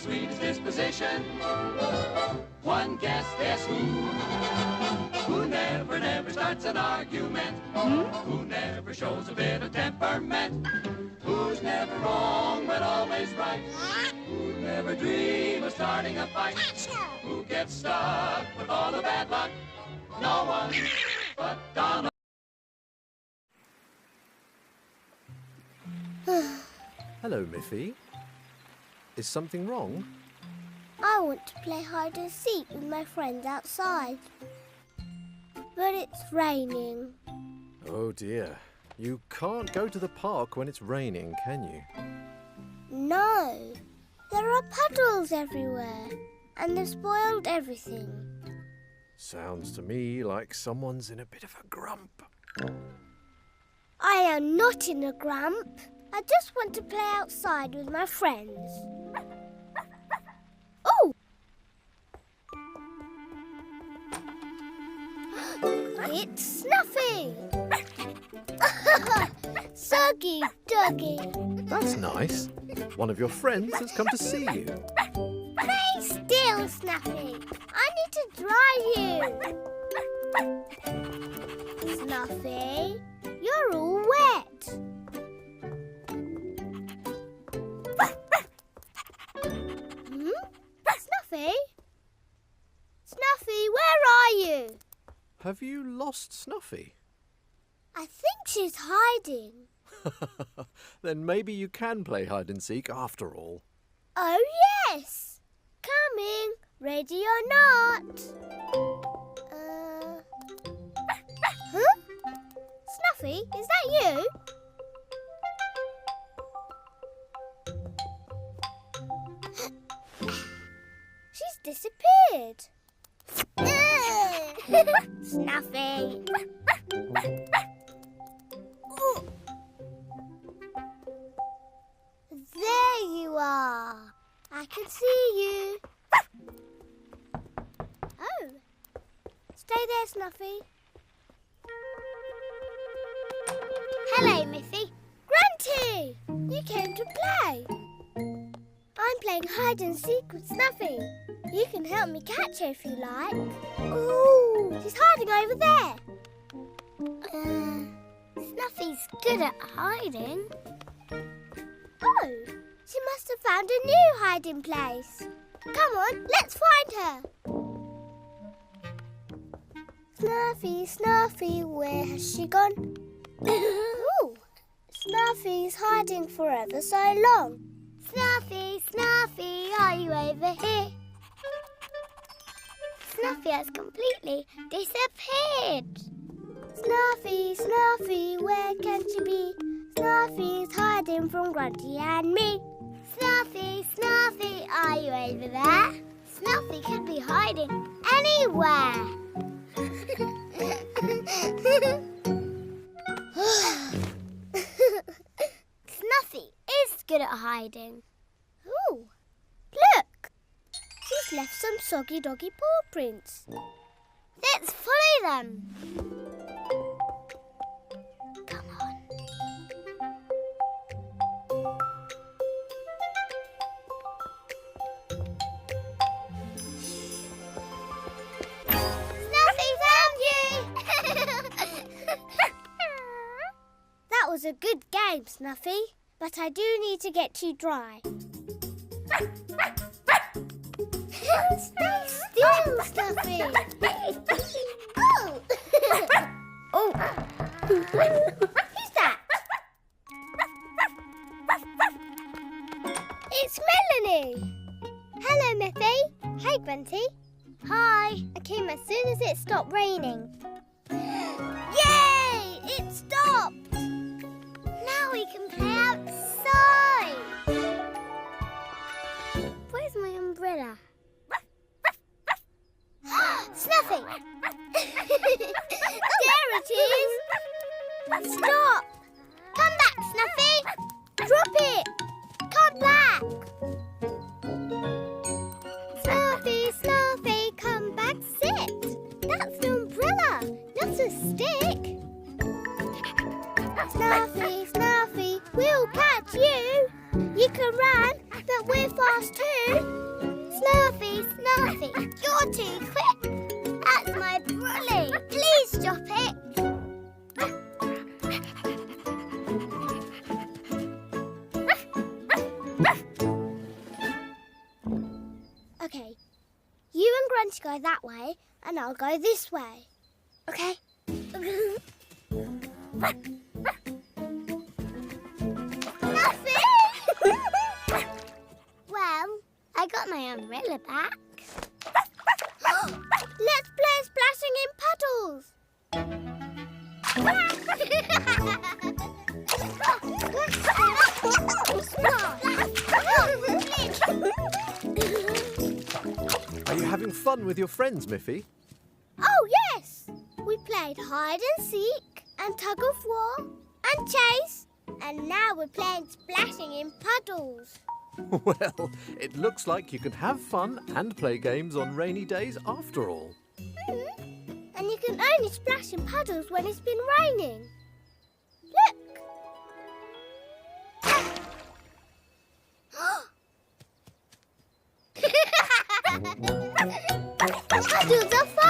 sweetest disposition. One guess who? Who never starts an argument? Who never shows a bit of temperament? Who's never wrong but always right? Who never dream of starting a fight? Who gets stuck with all the bad luck? No one but Donald. Hello, Miffy. Is something wrong? I want to play hide and seek with my friends outside. But it's raining. Oh dear. You can't go to the park when it's raining, can you? No. There are puddles everywhere. And they've spoiled everything. Sounds to me like someone's in a bit of a grump. I am not in a grump. I just want to play outside with my friends. Oh! It's Snuffy! Soggy Doggy. That's nice. One of your friends has come to see you. Stay still, Snuffy. I need to dry you. Snuffy, you're all wet. Snuffy? Snuffy, where are you? Have you lost Snuffy? I think she's hiding. Then maybe you can play hide and seek after all. Oh, yes. Coming, ready or not. Huh? Snuffy, is that you? She's disappeared. Snuffy. There you are. I can see you. Oh. Stay there, Snuffy. Hello, Miffy. Grunty! You came to play. I'm playing hide and seek with Snuffy. You can help me catch her if you like. Ooh, she's hiding over there. Snuffy's good at hiding. Oh, she must have found a new hiding place. Come on, let's find her. Snuffy, Snuffy, where has she gone? Ooh, Snuffy's hiding for ever so long. Snuffy, Snuffy, are you over here? Snuffy has completely disappeared. Snuffy, Snuffy, where can she be? Snuffy's hiding from Grunty and me. Snuffy, Snuffy, are you over there? Snuffy could be hiding anywhere. Snuffy is good at hiding. Ooh, look! She's left some soggy doggy paw prints. Let's follow them. Come on. Snuffy found you! That was a good game, Snuffy. But I do need to get you dry. Stay still, Snuffy. Oh. Oh. Who's that? It's Melanie. Hello, Miffy. Hey, Grunty. Hi. I came as soon as it stopped raining. Yay! It stopped. Now we can play outside. Where's my umbrella? Snuffy! There it is! Stop! Come back, Snuffy! Drop it! Come back! Snuffy, Snuffy, come back, sit! That's an umbrella, not a stick! Snuffy, Snuffy, we'll catch you! You can run, but we're fast too! Snuffy, you're too quick. That's my brolly. Please stop it. Okay, you and Grunty go that way, and I'll go this way. Okay? Snuffy! Well, I got my umbrella back. Let's play splashing in puddles. Are you having fun with your friends, Miffy? Oh, yes. We played hide and seek and tug of war and chase. And now we're playing splashing in puddles. Well, it looks like you can have fun and play games on rainy days after all. And you can only splash in puddles when it's been raining. Look. Puddles are fun.